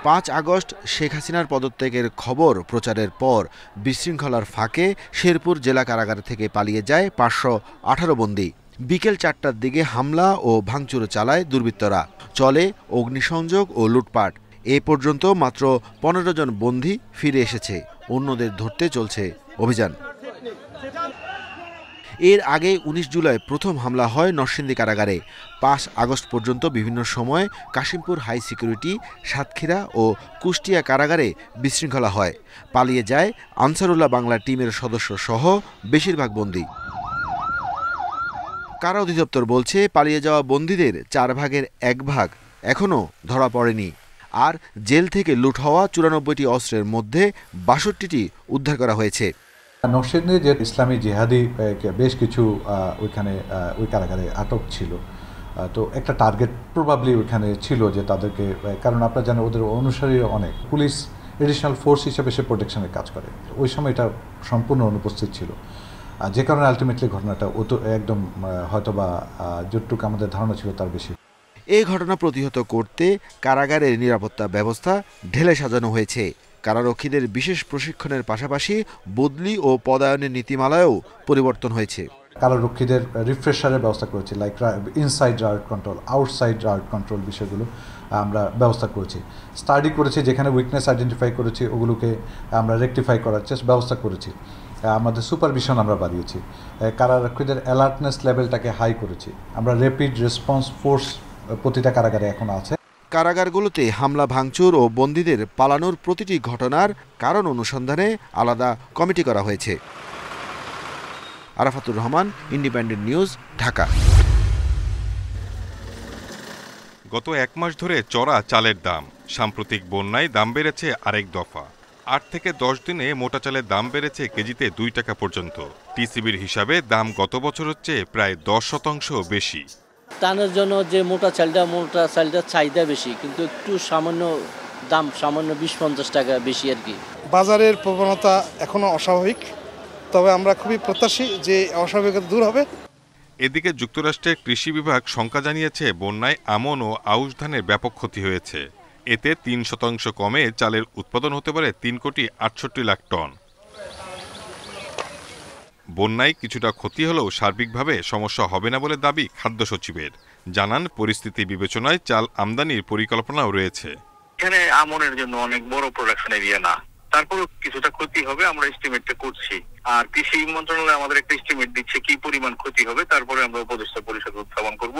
5 August Sheikh হাসিনার পদত্যাগের খবর প্রচারের পর বিশৃঙ্খলার ফাঁকে শেরপুর জেলা কারাগার থেকে পালিয়ে যায় 518 বন্দী। বিকেল 4টার দিকে হামলা ও ভাঙচুর চালায় দুর্বৃত্তরা। চলে অগ্নিসংযোগ ও লুটপাট। এ পর্যন্ত মাত্র 15 জন বন্দী ফিরে এসেছে। অন্যদের ধরতে চলছে অভিযান। এর আগে 19 জুলাই প্রথম হামলা হয় নরসিংদী কারাগারে। 5 আগস্ট পর্যন্ত বিভিন্ন সময় কাশিমপুর হাই সিকিউরিটি, সাতক্ষীরা ও কুষ্টিয়া কারাগারে বিশৃঙ্খলা হয়। পালিয়ে যায় আনসারুল্লাহ বাংলা টিমের সদস্য সহ বেশিরভাগ বন্দী। কারা অধিদপ্তর বলছে, পালিয়ে যাওয়া বন্দীদের 4 ভাগের 1 ভাগ এখনও ধরা পড়েনি। আর জেল থেকে লুট হওয়া 94টি অস্ত্রের মধ্যে 62টি উদ্ধার করা হয়েছে। নরসিংদী যে ইসলামী জিহাদি বেশ কিছু ওইখানে ওই কারাগারে আটক ছিল। তো একটা টার্গেট প্রবাবলি ওইখানে ছিল যে তাদেরকে, কারণ আপনারা জানেন ওদের অনুসারী অনেক, পুলিশ এডিশনাল ফোর্স হিসেবে সে প্রোটেকশনের কাজ করে। ওই সময় এটা সম্পূর্ণ অনুপস্থিত ছিল, যে কারণে আলটিমেটলি ঘটনাটা একদম হয়তোবা যতটুকু আমাদের ধারণা ছিল তার বেশি। এই ঘটনা প্রতিহত করতে কারাগারের নিরাপত্তা ব্যবস্থা ঢেলে সাজানো হয়েছে। কারারক্ষীদের বিশেষ প্রশিক্ষণের পাশাপাশি বদলি ও পদায়নের নীতিমালায়ও পরিবর্তন হয়েছে। কারারক্ষীদের রিফ্রেশারের ব্যবস্থা করেছি, like inside route control, outside route control বিষয়গুলো আমরা ব্যবস্থা করেছি। স্টাডি করেছি, যেখানে উইকনেস আইডেন্টিফাই করেছি ওগুলোকে আমরা রেকটিফাই করার ব্যবস্থা করেছি। আমাদের সুপারভিশন আমরা বাড়িয়েছি। কারারক্ষীদের অ্যালার্টনেস লেভেলটাকে হাই করেছি। আমরা র্যাপিড রেসপন্স ফোর্স প্রতিটা কারাগারে এখন আছে। কারাগারগুলোতে হামলা ভাঙচুর ও বন্দীদের পালানোর প্রতিটি ঘটনার কারণ অনুসন্ধানে আলাদা কমিটি করা হয়েছে। Arafatur Rahman, independent news, Dhaka. গত 1 মাস ধরে চড়া চালের দাম। সাম্প্রতিক বন্যায় দাম বেড়েছে আরেক দফা। 8 থেকে 10 দিনে মোটা চালের দাম বেড়েছে কেজিতে 2 টাকা পর্যন্ত। টিসিবির হিসাবে দাম গত বছরের চেয়ে প্রায় 10% বেশি। টানের জন্য যে মোটা চালটা চাহিদা বেশি, কিন্তু একটু সামান্য দাম 20-50 টাকা বেশি আর কি। বাজারের প্রবণতা এখনো অস্বাভাবিক, তবে আমরা খুবই প্রত্যাশী যে অস্বাভাবিকতা দূর হবে। এদিকে যুক্তরাষ্ট্রের কৃষি বিভাগ শঙ্কা জানিয়েছে, বন্যায় আমন ও আউশ ধানের ব্যাপক ক্ষতি হয়েছে। এতে 3% কমে চালের উৎপাদন হতে পারে 3,68,00,000 টন। বন্যায় কিছুটা ক্ষতি হলেও সার্বিকভাবে সমস্যা হবে না বলে দাবি খাদ্য সচিবের। জানান, পরিস্থিতি বিবেচনায় চাল আমদানির পরিকল্পনাও রয়েছে। এখানে আমনের জন্য অনেক বড় প্রোডাকশন এরিয়া না, তারপরও কিছুটা ক্ষতি হবে, আমরা এস্টিমেটটা করছি। আর কৃষি মন্ত্রণালয় আমাদের একটা এস্টিমেট দিচ্ছে কি পরিমাণ ক্ষতি হবে, তারপরে আমরা উপদেষ্টা পরিষদ উত্থাপন করব।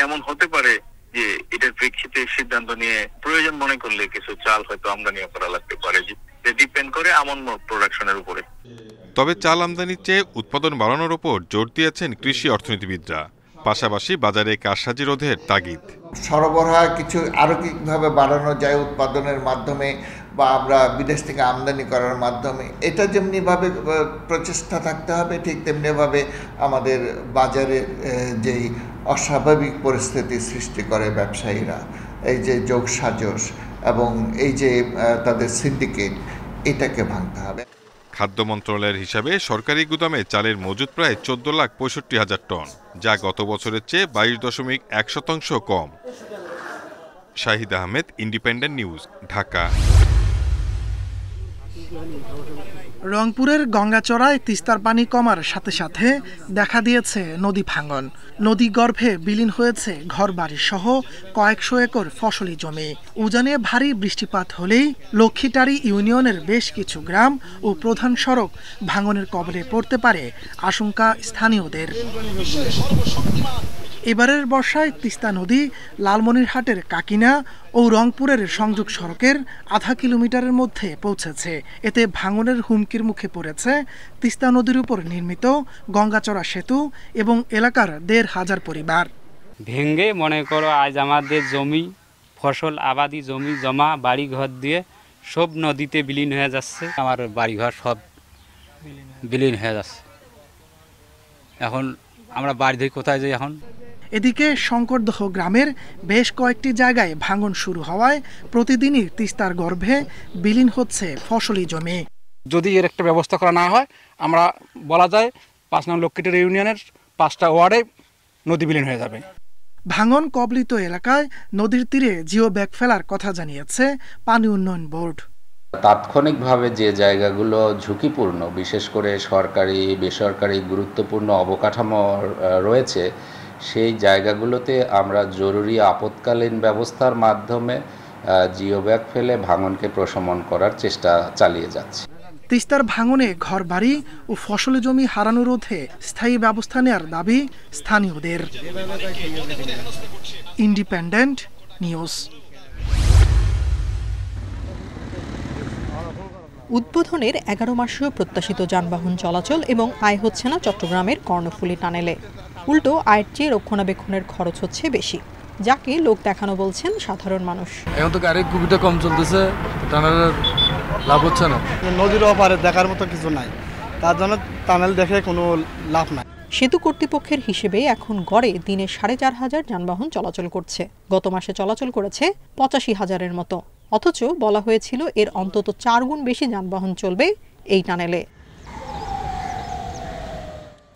এমন হতে পারে যে এটার প্রেক্ষিতে সিদ্ধান্ত নিয়ে প্রয়োজন মনে করলে কিছু চাল হয়তো আমদানিও করা লাগতে পারে, যে ডিপেন্ড করে আমন প্রোডাকশনের উপরে। তবে চাল আমদানির চেয়ে উৎপাদন বাড়ানোর উপর জোর দিয়েছেন কৃষি অর্থনীতিবিদরা। পাশাপাশি বাজারে কারসাজি রোধের তাগিদ। সরবরাহ কিছু আরও কীভাবে বাড়ানো যায় উৎপাদনের মাধ্যমে বা আমরা বিদেশ থেকে আমদানি করার মাধ্যমে, এটা যেমনিভাবে প্রচেষ্টা থাকতে হবে, ঠিক তেমনিভাবে আমাদের বাজারের যেই অস্বাভাবিক পরিস্থিতি সৃষ্টি করে ব্যবসায়ীরা, এই যে যোগসাজশ এবং এই যে তাদের সিন্ডিকেট, এটাকে ভাঙতে হবে। খাদ্য মন্ত্রণালয়ের হিসাবে সরকারি গুদামে চালের মজুদ প্রায় 14,65,000 টন, যা গত বছরের চেয়ে 22.1% কম। Shahid Ahmed, independent news, Dhaka. রংপুরের গঙ্গাচড়ায় তিস্তার পানি কমার সাথে সাথে দেখা দিয়েছে নদী ভাঙন। নদী গর্ভে বিলীন হয়েছে ঘরবাড়ি সহ কয়েকশো একর ফসলি জমি। উজানে ভারী বৃষ্টিপাত হলেই লক্ষ্মীটারি ইউনিয়নের বেশ কিছু গ্রাম ও প্রধান সড়ক ভাঙনের কবলে পড়তে পারে আশঙ্কা স্থানীয়দের। এবারের বর্ষায় তিস্তা নদী লালমনিরহাটের কাকিনা ও রংপুরের সংযোগ সড়কের আধা কিলোমিটারের মধ্যে পৌঁছেছে। এতে ভাঙনের হুমকির মুখে পড়েছে তিস্তা নদীর উপর নির্মিত গঙ্গাচড়া সেতু এবং এলাকার 1,500 পরিবার। ভেঙে মনে করো আজ আমাদের জমি, ফসল, আবাদি জমি জমা, বাড়ি ঘর দিয়ে সব নদীতে বিলীন হয়ে যাচ্ছে। আমার বাড়িঘর সব বিলীন হয়ে যাচ্ছে। এখন আমরা বাড়ি থেকে কোথায় যাই এখন? এদিকে শঙ্করদহ গ্রামের বেশ কয়েকটি জায়গায় ভাঙন শুরু হওয়ায় প্রতিদিনই তিস্তার গর্ভে বিলীন হচ্ছে ফসলি জমি। যদি এর একটা ব্যবস্থা করা না হয়, আমরা বলা যায় 5 নং লক্ষ্মীটারি ইউনিয়নের 5টা ওয়ার্ডে নদী বিলীন হয়ে যাবে। ভাঙন কবলিত এলাকায় নদীর তীরে জিও ব্যাগ ফেলার কথা জানিয়েছে পানি উন্নয়ন বোর্ড। তাৎক্ষণিকভাবে যে জায়গাগুলো ঝুঁকিপূর্ণ, বিশেষ করে সরকারি বেসরকারি গুরুত্বপূর্ণ অবকাঠামো রয়েছে, সেই জায়গাগুলোতে আমরা জরুরি আপৎকালীন ব্যবস্থার মাধ্যমে জিও ব্যাগ ফেলে ভাঙনকে প্রশমন করার চেষ্টা চালিয়ে যাচ্ছি। তিস্তার ভাঙনে ঘরবাড়ি ও ফসলি জমি হারানো রোধে স্থায়ী ব্যবস্থা নেওয়ার দাবি স্থানীয়দের। Independent news. উদ্বোধনের 11 মাসেও প্রত্যাশিত যানবাহন চলাচল এবং আয় হচ্ছে না চট্টগ্রামের কর্ণফুলী টানেলে। উল্টো আয়ের চেয়ে রক্ষণাবেক্ষণের খরচ হচ্ছে বেশি, যাকে লোক দেখানো বলছেন সাধারণ মানুষ। এখন তো গাড়ির খুবইটা কম চলতেছে, টানেলের লাভ হচ্ছে না। নদীর ওপারে দেখার মতো কিছু নাই, তার জন্য টানেল দেখে কোনো লাভ নাই। সেতু কর্তৃপক্ষের হিসেবে এখন গড়ে দিনে 4,500 যানবাহন চলাচল করছে। গত মাসে চলাচল করেছে 85,000-এর মতো, অথচ বলা হয়েছিল এর অন্তত 4 গুণ বেশি যানবাহন চলবে এই টানেলে।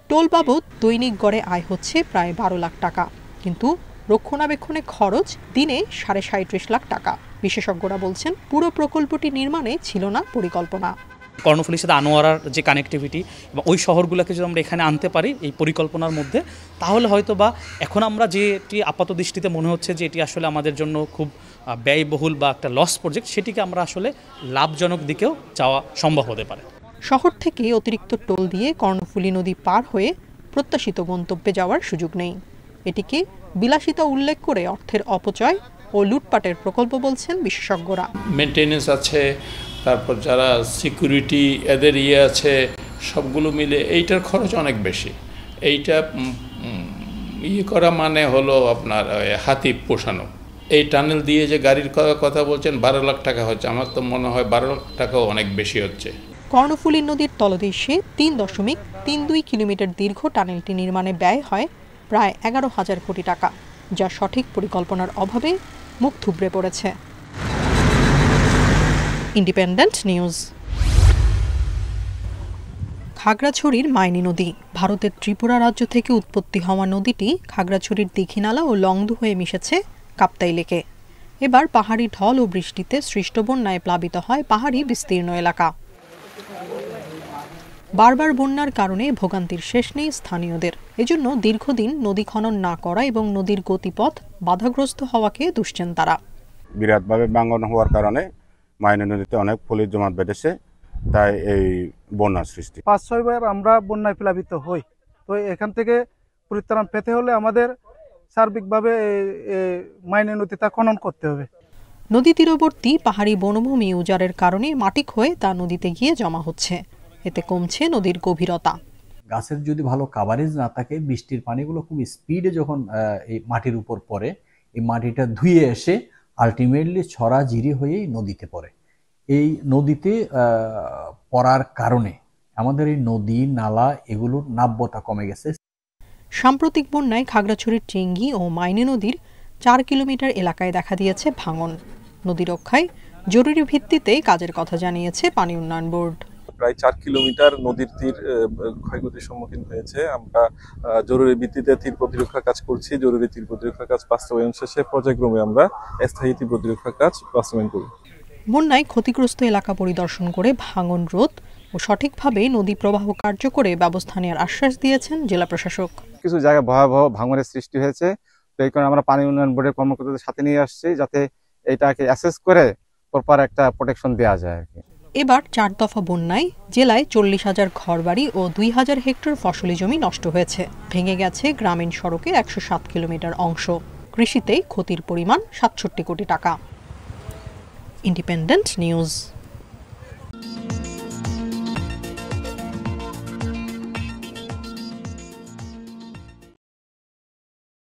টোল বাবদ দৈনিক গড়ে আয় হচ্ছে প্রায় 12 লাখ টাকা, কিন্তু রক্ষণাবেক্ষণে খরচ দিনে 37.5 লাখ টাকা। বিশেষজ্ঞরা বলছেন পুরো প্রকল্পটি নির্মাণে ছিল না পরিকল্পনা। কর্ণফুলীর সাথে আনোয়ারার যে কানেক্টিভিটি এবং ওই শহরগুলোকে যদি আমরা এখানে আনতে পারি এই পরিকল্পনার মধ্যে, তাহলে হয়তো বা এখন আমরা যেটি আপাত দৃষ্টিতে মনে হচ্ছে যে এটি আসলে আমাদের জন্য খুব ব্যয়বহুল বা একটা লস প্রজেক্ট, সেটিকে আমরা আসলে লাভজনক দিকেও যাওয়া সম্ভব হতে পারে। শহর থেকে অতিরিক্ত টোল দিয়ে কর্ণফুলী নদী পার হয়ে প্রত্যাশিত গন্তব্যে যাওয়ার সুযোগ নেই। এটিকে বিলাসিতা উল্লেখ করে অর্থের অপচয় ও লুটপাটের প্রকল্প বলছেন বিশেষজ্ঞরা। মেনটেনেন্স আছে, তারপর যারা সিকিউরিটি এদের আছে, সবগুলো মিলে এইটার খরচ অনেক বেশি। এইটা করা মানে হলো আপনার হাতি পোষানো। এই টানেল দিয়ে যে গাড়ির কথা বলছেন 12 লাখ টাকা হচ্ছে, আমার তো মনে হয় 12 লাখ টাকাও অনেক বেশি হচ্ছে। কর্ণফুলী নদীর তলদেশে 3.32 কিলোমিটার দীর্ঘ টানেলটি নির্মাণে ব্যয় হয় প্রায় 11,000 কোটি টাকা, যা সঠিক পরিকল্পনার অভাবে মুখ থুবড়ে পড়েছে। Independent news. খাগড়াছড়ির মাইনী নদী। ভারতের ত্রিপুরা রাজ্য থেকে উৎপত্তি হওয়া নদীটি খাগড়াছড়ির দীঘিনালা ও লংদু হয়ে মিশেছে কাপ্তাই লেকে। এবার পাহাড়ি ঢল ও বৃষ্টিতে সৃষ্ট বন্যায় প্লাবিত হয় পাহাড়ি বিস্তীর্ণ এলাকা। বারবার বন্যার কারণে ভোগান্তির শেষ নেই স্থানীয়দের। এজন্য দীর্ঘদিন নদী খনন না করা এবং নদীর গতিপথ বাধাগ্রস্ত হওয়াকে দুষছেন তারা। বিরাটভাবে ভাঙন হওয়ার কারণে মাইনী নদীতে অনেক পলির জমাট বেঁধেছে, তাই এই বন্যার সৃষ্টি। 5-6 বার আমরা বন্যায় প্লাবিত হই। তো এখান থেকে পরিত্রাণ পেতে হলে আমাদের সার্বিকভাবে মাইনী নদীটা খনন করতে হবে। নদী তীরবর্তী পাহাড়ি বনভূমি উজাড়ের কারণে মাটি ক্ষয়ে তা নদীতে গিয়ে জমা হচ্ছে। এতে কমছে নদীর গভীরতা। গাছের যদি ভালো কাভারেজ না থাকে, বৃষ্টির পানিগুলো খুব স্পিডে যখন এই মাটির উপর পড়ে, এই মাটিটা ধুয়ে এসে আলটিমেটলি ছড়াঝিরি হয়েই নদীতে পড়ে। এই নদীতে পড়ার কারণে আমাদের এই নদী নালা এগুলোর নাব্যতা কমে গেছে। সাম্প্রতিক বন্যায় খাগড়াছড়ির চেঙ্গি ও মাইনী নদীর 4 কিলোমিটার এলাকায় দেখা দিয়েছে ভাঙন। নদী রক্ষায় জরুরি ভিত্তিতে কাজের কথা জানিয়েছে পানি উন্নয়ন বোর্ড। প্রায় 4 কিলোমিটার নদীর তীর ক্ষয়ক্ষতির সম্মুখীন হয়েছে। আমরা জরুরি ভিত্তিতে তীর প্রতিরক্ষা কাজ করছি। জরুরি তীর প্রতিরক্ষা কাজ বাস্তবায়ন শেষে পর্যায়ক্রমে আমরা স্থায়ী তীর প্রতিরক্ষা কাজ বাস্তবায়ন করব। বন্যায় ক্ষতিগ্রস্ত এলাকা পরিদর্শন করে ভাঙন রোধ ও সঠিকভাবে নদী প্রবাহ কার্যকরে ব্যবস্থা নেওয়ার আশ্বাস দিয়েছেন জেলা প্রশাসক। কিছু জায়গায় ভয়াবহ ভাঙনের সৃষ্টি হয়েছে, তো এই কারণে আমরা পানি উন্নয়ন বোর্ডের কর্মকর্তাদের সাথে নিয়ে আসছি, যাতে এটাকে অ্যাসেস করে প্রপার একটা প্রোটেকশন দেওয়া যায় আর কি। এবার 4 দফা বন্যায় জেলায় 40,000 ঘরবাড়ি ও 2,000 হেক্টর ফসলি জমি নষ্ট হয়েছে। ভেঙে গেছে গ্রামীণ সড়কের 107 কিলোমিটার অংশ। কৃষিতে ক্ষতির পরিমাণ 67 কোটি টাকা। Independent news.